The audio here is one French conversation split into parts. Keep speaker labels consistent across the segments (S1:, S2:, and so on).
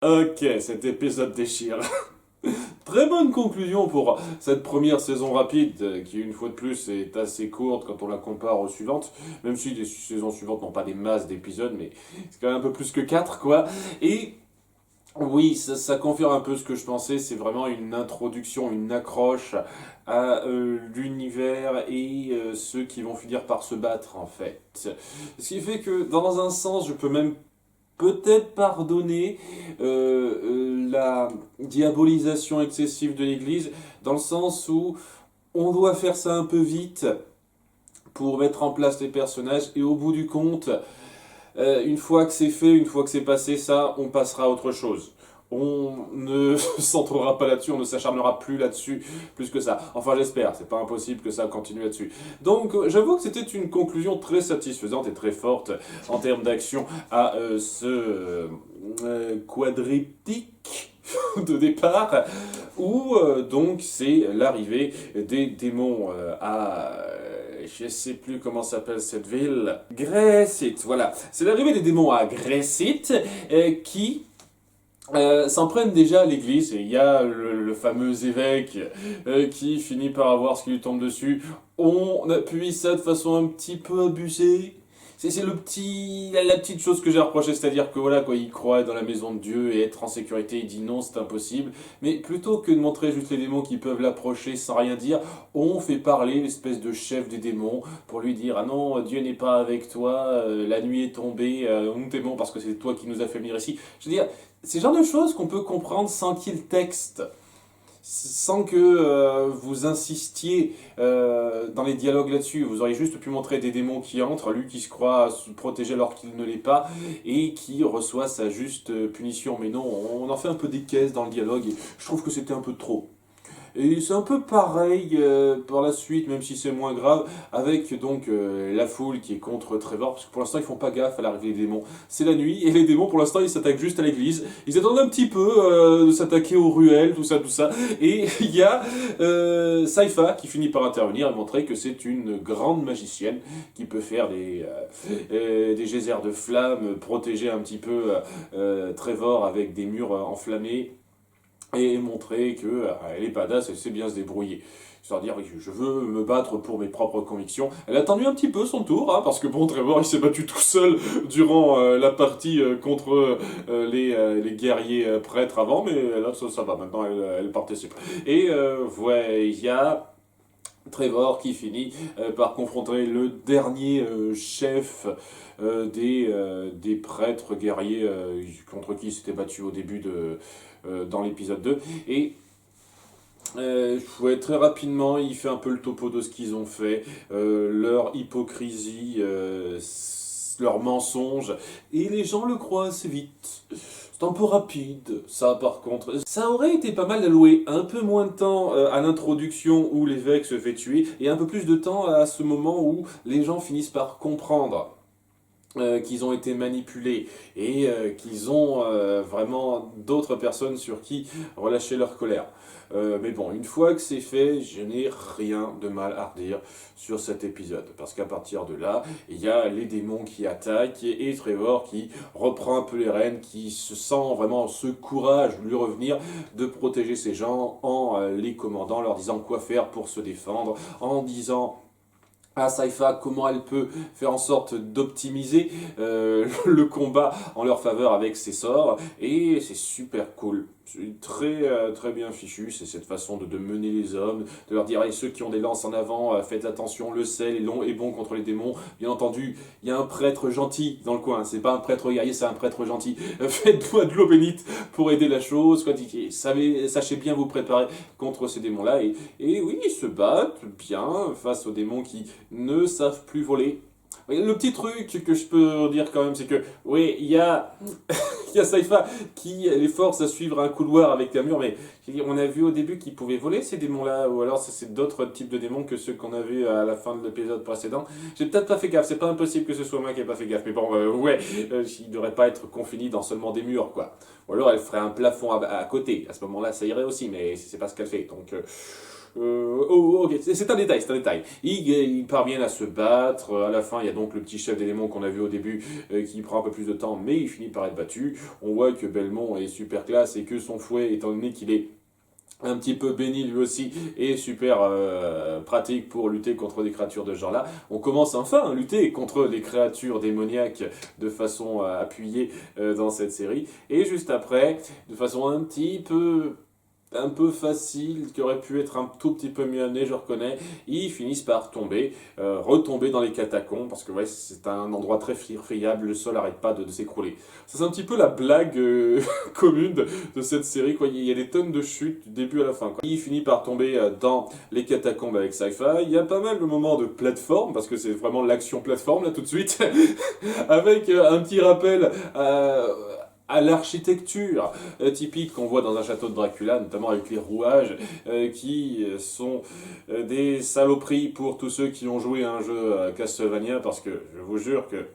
S1: Ok, cet épisode déchire. Très bonne conclusion pour cette première saison rapide, qui une fois de plus est assez courte quand on la compare aux suivantes, même si les saisons suivantes n'ont pas des masses d'épisodes, mais c'est quand même un peu plus que 4 quoi. Et oui, ça confirme un peu ce que je pensais, c'est vraiment une introduction, une accroche à l'univers et ceux qui vont finir par se battre en fait. Ce qui fait que dans un sens, je peux même peut-être pardonner la diabolisation excessive de l'Église, dans le sens où on doit faire ça un peu vite pour mettre en place les personnages, et au bout du compte, une fois que c'est fait, une fois que c'est passé ça, on passera à autre chose. On ne centrera pas là-dessus, on ne s'acharnera plus là-dessus, plus que ça. Enfin, j'espère, c'est pas impossible que ça continue là-dessus. Donc, j'avoue que c'était une conclusion très satisfaisante et très forte en termes d'action à ce quadriptyque de départ, où donc c'est l'arrivée des démons je sais plus comment s'appelle cette ville. Grécite, voilà. C'est l'arrivée des démons à Grécite qui s'en prennent déjà à l'église. Et il y a le fameux évêque qui finit par avoir ce qui lui tombe dessus. On appuie ça de façon un petit peu abusée. C'est la petite chose que j'ai reproché, c'est-à-dire que voilà, quoi, il croit dans la maison de Dieu et être en sécurité, il dit non, c'est impossible. Mais plutôt que de montrer juste les démons qui peuvent l'approcher sans rien dire, on fait parler l'espèce de chef des démons pour lui dire ah non, Dieu n'est pas avec toi, la nuit est tombée, nous t'aimons parce que c'est toi qui nous as fait venir ici. Je veux dire, c'est le genre de choses qu'on peut comprendre sans qu'il y ait le texte, sans que vous insistiez dans les dialogues là-dessus. Vous auriez juste pu montrer des démons qui entrent, lui qui se croit se protéger alors qu'il ne l'est pas, et qui reçoit sa juste punition. Mais non, on en fait un peu des caisses dans le dialogue, et je trouve que c'était un peu trop. Et c'est un peu pareil par la suite, même si c'est moins grave, avec donc la foule qui est contre Trevor, parce que pour l'instant ils font pas gaffe à l'arrivée des démons. C'est la nuit, et les démons pour l'instant ils s'attaquent juste à l'église. Ils attendent un petit peu de s'attaquer aux ruelles, tout ça, tout ça. Et il y a Saifa qui finit par intervenir et montrer que c'est une grande magicienne qui peut faire des geysers de flammes, protéger un petit peu Trevor avec des murs enflammés et montrer que elle est badass, elle sait bien se débrouiller. C'est-à-dire, oui, je veux me battre pour mes propres convictions. Elle a attendu un petit peu son tour, hein, parce que bon, Trevor, il s'est battu tout seul durant la partie contre les guerriers prêtres avant, mais là, ça va, maintenant, elle participe. Et ouais, il y a Trevor qui finit par confronter le dernier chef des prêtres guerriers contre qui il s'était battu au début dans l'épisode 2. Et ouais, très rapidement, il fait un peu le topo de ce qu'ils ont fait, leur hypocrisie, leurs mensonges, et les gens le croient assez vite. C'est un peu rapide, ça par contre. Ça aurait été pas mal d'allouer un peu moins de temps à l'introduction où l'évêque se fait tuer, et un peu plus de temps à ce moment où les gens finissent par comprendre qu'ils ont été manipulés et qu'ils ont vraiment d'autres personnes sur qui relâcher leur colère. Mais bon, une fois que c'est fait, je n'ai rien de mal à redire sur cet épisode. Parce qu'à partir de là, il y a les démons qui attaquent et Trevor qui reprend un peu les rênes, qui se sent vraiment ce courage de lui revenir de protéger ces gens en les commandant, leur disant quoi faire pour se défendre, en disant à Saifa comment elle peut faire en sorte d'optimiser le combat en leur faveur avec ses sorts, et c'est super cool. C'est très bien fichu, c'est cette façon de mener les hommes, de leur dire, allez, ceux qui ont des lances en avant, faites attention, le sel est long et bon contre les démons. Bien entendu, il y a un prêtre gentil dans le coin, c'est pas un prêtre guerrier, c'est un prêtre gentil. Faites-moi de l'eau bénite pour aider la chose, quoi. Sachez bien vous préparer contre ces démons-là, et oui, ils se battent bien face aux démons qui ne savent plus voler. Le petit truc que je peux dire quand même, c'est que, oui, il y a Saifa qui les force à suivre un couloir avec un mur, mais on a vu au début qu'ils pouvaient voler ces démons-là, ou alors c'est d'autres types de démons que ceux qu'on a vus à la fin de l'épisode précédent. J'ai peut-être pas fait gaffe, c'est pas impossible que ce soit moi qui ai pas fait gaffe, mais bon, ouais, il devrait pas être confiné dans seulement des murs, quoi. Ou alors elle ferait un plafond à côté, à ce moment-là ça irait aussi, mais c'est pas ce qu'elle fait, donc... Ok, c'est un détail, c'est un détail. Ils parviennent à se battre. À la fin, il y a donc le petit chef d'élément qu'on a vu au début qui prend un peu plus de temps, mais il finit par être battu. On voit que Belmont est super classe et que son fouet, étant donné qu'il est un petit peu béni lui aussi et super pratique pour lutter contre des créatures de ce genre-là. On commence enfin à lutter contre les créatures démoniaques de façon appuyée dans cette série. Et juste après, de façon un peu facile, qui aurait pu être un tout petit peu mieux amené, je reconnais, ils finissent par tomber, retomber dans les catacombes, parce que ouais, c'est un endroit très friable, le sol n'arrête pas de s'écrouler. Ça, c'est un petit peu la blague commune de cette série, quoi. Il y a des tonnes de chutes du début à la fin, quoi. Il finit par tomber dans les catacombes avec Sci-Fi. Il y a pas mal de moments de plateforme, parce que c'est vraiment l'action plateforme, là, tout de suite, avec un petit rappel à l'architecture typique qu'on voit dans un château de Dracula, notamment avec les rouages qui sont des saloperies pour tous ceux qui ont joué à un jeu Castlevania, parce que je vous jure que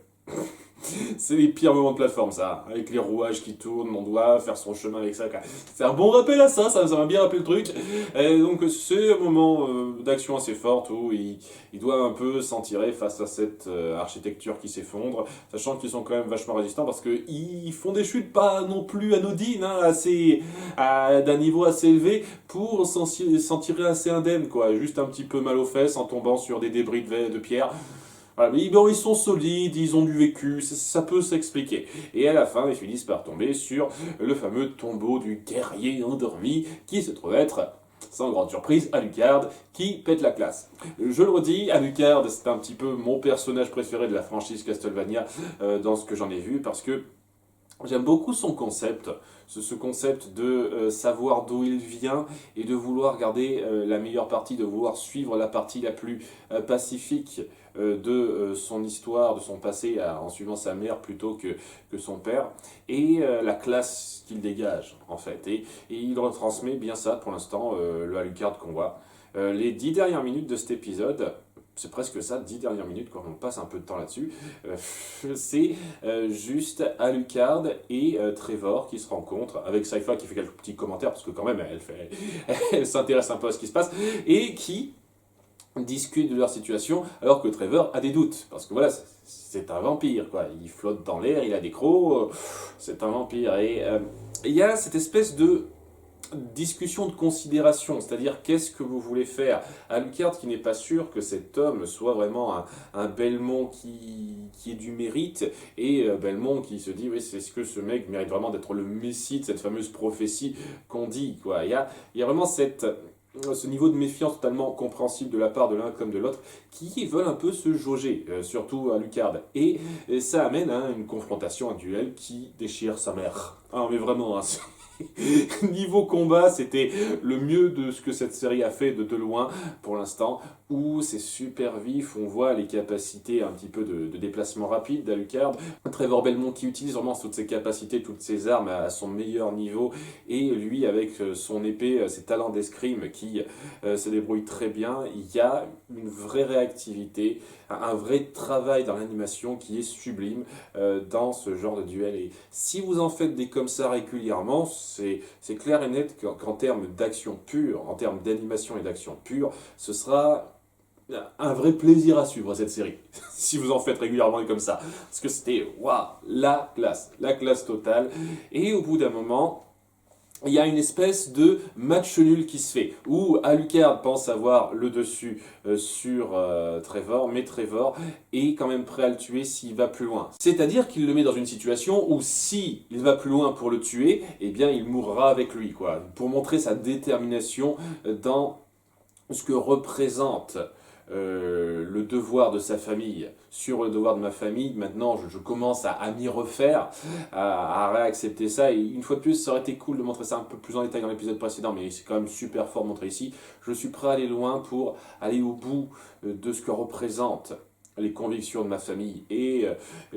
S1: c'est les pires moments de plateforme, ça. Avec les rouages qui tournent, on doit faire son chemin avec ça. C'est un bon rappel à ça, ça m'a bien rappelé le truc. Et donc c'est un moment d'action assez forte où il doit un peu s'en tirer face à cette architecture qui s'effondre, sachant qu'ils sont quand même vachement résistants parce qu'ils font des chutes pas non plus anodines, hein, d'un niveau assez élevé pour s'en tirer assez indemne, quoi. Juste un petit peu mal aux fesses en tombant sur des débris de pierre. Voilà, mais bon, ils sont solides, ils ont du vécu, ça peut s'expliquer. Et à la fin, ils finissent par tomber sur le fameux tombeau du guerrier endormi, qui se trouve être, sans grande surprise, Alucard, qui pète la classe. Je le redis, Alucard, c'est un petit peu mon personnage préféré de la franchise Castlevania, dans ce que j'en ai vu, parce que j'aime beaucoup son concept, ce concept de savoir d'où il vient et de vouloir garder la meilleure partie, de vouloir suivre la partie la plus pacifique de son histoire, de son passé, en suivant sa mère plutôt que son père, et la classe qu'il dégage en fait. Et il retransmet bien ça pour l'instant, le Alucard qu'on voit. Les 10 dernières minutes de cet épisode, c'est presque ça, 10 dernières minutes, quand on passe un peu de temps là-dessus, c'est juste Alucard et Trevor qui se rencontrent, avec Sci-Fi qui fait quelques petits commentaires, parce que quand même, elle s'intéresse un peu à ce qui se passe, et qui discutent de leur situation, alors que Trevor a des doutes, parce que voilà, c'est un vampire, quoi. Il flotte dans l'air, il a des crocs, c'est un vampire, et il y a cette espèce de discussion de considération, c'est-à-dire qu'est-ce que vous voulez faire. Alucard qui n'est pas sûr que cet homme soit vraiment un Belmont qui ait du mérite, et Belmont qui se dit, oui, c'est ce que ce mec mérite vraiment d'être le messie de cette fameuse prophétie qu'on dit, quoi. Il y a vraiment ce niveau de méfiance totalement compréhensible de la part de l'un comme de l'autre, qui veulent un peu se jauger, surtout Alucard. Et ça amène à une confrontation, un duel qui déchire sa mère. Ah, mais vraiment, hein, niveau combat, c'était le mieux de ce que cette série a fait de loin pour l'instant, où c'est super vif, on voit les capacités un petit peu de déplacement rapide d'Alucard. Trevor Belmont qui utilise vraiment toutes ses capacités, toutes ses armes à son meilleur niveau, et lui avec son épée, ses talents d'escrime qui se débrouille très bien. Il y a une vraie réactivité, un vrai travail dans l'animation qui est sublime dans ce genre de duel. Et si vous en faites des comme ça régulièrement, c'est clair et net qu'en termes d'action pure, en termes d'animation et d'action pure, ce sera un vrai plaisir à suivre cette série, si vous en faites régulièrement comme ça. Parce que c'était, waouh, la classe totale. Et au bout d'un moment, il y a une espèce de match nul qui se fait, où Alucard pense avoir le dessus sur Trevor, mais Trevor est quand même prêt à le tuer s'il va plus loin. C'est-à-dire qu'il le met dans une situation où si il va plus loin pour le tuer, eh bien il mourra avec lui, quoi, pour montrer sa détermination dans ce que représente le devoir de sa famille sur le devoir de ma famille. Maintenant, je commence à m'y refaire, à réaccepter ça. Et une fois de plus, ça aurait été cool de montrer ça un peu plus en détail dans l'épisode précédent, mais c'est quand même super fort de montrer ici. Je suis prêt à aller loin pour aller au bout de ce que représente les convictions de ma famille. Et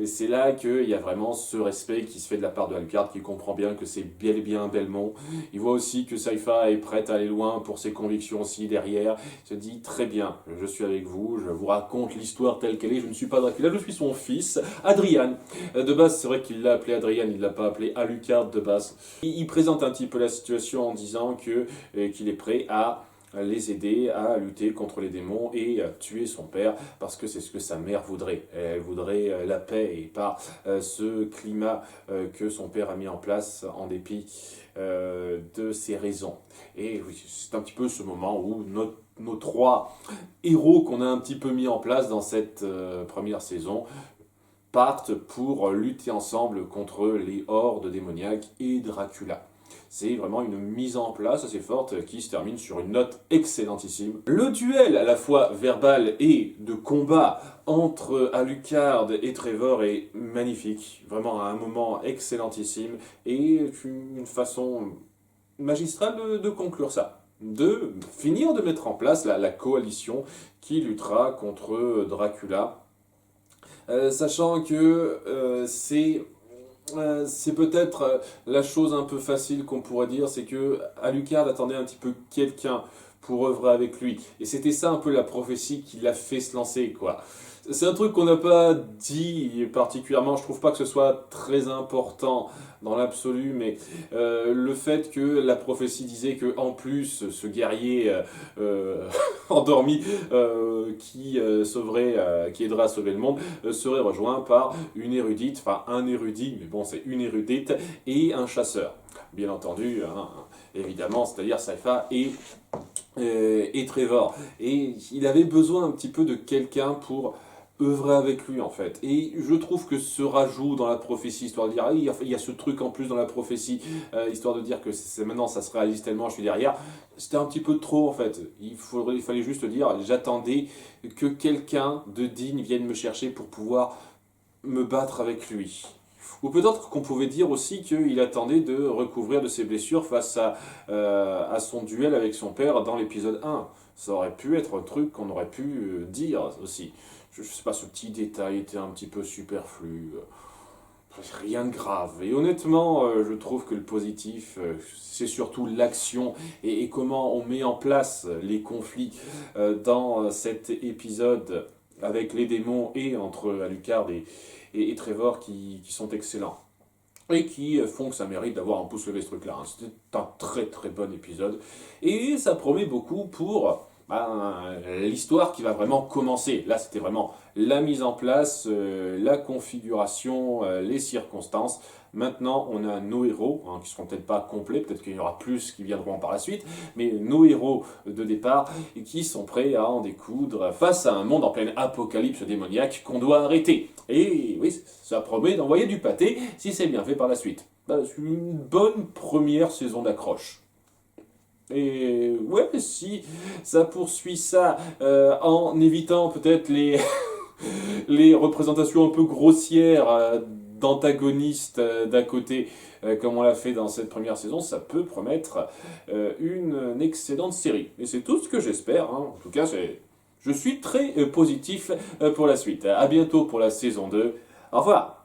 S1: c'est là qu'il y a vraiment ce respect qui se fait de la part de Alucard, qui comprend bien que c'est bel et bien un Belmont. Il voit aussi que Sci-Fi est prête à aller loin pour ses convictions aussi derrière. Il se dit, très bien, je suis avec vous, je vous raconte l'histoire telle qu'elle est, je ne suis pas Dracula, je suis son fils, Adrian. De base, c'est vrai qu'il l'a appelé Adrian, il ne l'a pas appelé Alucard de base. Il présente un petit peu la situation en disant qu'il est prêt à les aider à lutter contre les démons et tuer son père, parce que c'est ce que sa mère voudrait. Elle voudrait la paix et pas ce climat que son père a mis en place en dépit de ses raisons. Et oui, c'est un petit peu ce moment où nos trois héros qu'on a un petit peu mis en place dans cette première saison partent pour lutter ensemble contre les hordes démoniaques et Dracula. C'est vraiment une mise en place assez forte qui se termine sur une note excellentissime. Le duel à la fois verbal et de combat entre Alucard et Trevor est magnifique. Vraiment un moment excellentissime et une façon magistrale de conclure ça. De finir de mettre en place la coalition qui luttera contre Dracula. Sachant que c'est peut-être la chose un peu facile qu'on pourrait dire, c'est que Alucard attendait un petit peu quelqu'un pour œuvrer avec lui. Et c'était ça un peu la prophétie qui l'a fait se lancer, quoi. C'est un truc qu'on n'a pas dit particulièrement, je trouve pas que ce soit très important dans l'absolu, mais le fait que la prophétie disait que en plus ce guerrier endormi qui aiderait à sauver le monde serait rejoint par une érudite, enfin un érudit, mais bon c'est une érudite et un chasseur. Bien entendu, hein, évidemment, c'est-à-dire Sypha et Trevor. Et il avait besoin un petit peu de quelqu'un pour œuvrer avec lui en fait. Et je trouve que ce rajout dans la prophétie, histoire de dire, ah, il y a ce truc en plus dans la prophétie, histoire de dire que maintenant ça se réalise tellement, je suis derrière, c'était un petit peu trop en fait. Il fallait juste dire, j'attendais que quelqu'un de digne vienne me chercher pour pouvoir me battre avec lui. Ou peut-être qu'on pouvait dire aussi qu'il attendait de recouvrir de ses blessures face à son duel avec son père dans l'épisode 1. Ça aurait pu être un truc qu'on aurait pu dire aussi. Je sais pas, ce petit détail était un petit peu superflu. Rien de grave. Et honnêtement, je trouve que le positif, c'est surtout l'action et comment on met en place les conflits dans cet épisode avec les démons et entre Alucard et Trevor qui sont excellents. Et qui font que ça mérite d'avoir un pouce levé ce truc-là. C'était un très très bon épisode. Et ça promet beaucoup pour l'histoire qui va vraiment commencer. Là, c'était vraiment la mise en place, la configuration, les circonstances. Maintenant, on a nos héros, qui ne seront peut-être pas complets, peut-être qu'il y aura plus qui viendront par la suite, mais nos héros de départ qui sont prêts à en découdre face à un monde en pleine apocalypse démoniaque qu'on doit arrêter. Et oui, ça promet d'envoyer du pâté si c'est bien fait par la suite. C'est une bonne première saison d'accroche. Et ouais, si ça poursuit ça en évitant peut-être les représentations un peu grossières d'antagonistes d'un côté, comme on l'a fait dans cette première saison, ça peut promettre une excellente série. Et c'est tout ce que j'espère. Hein. En tout cas, je suis très positif pour la suite. À bientôt pour la saison 2. Au revoir.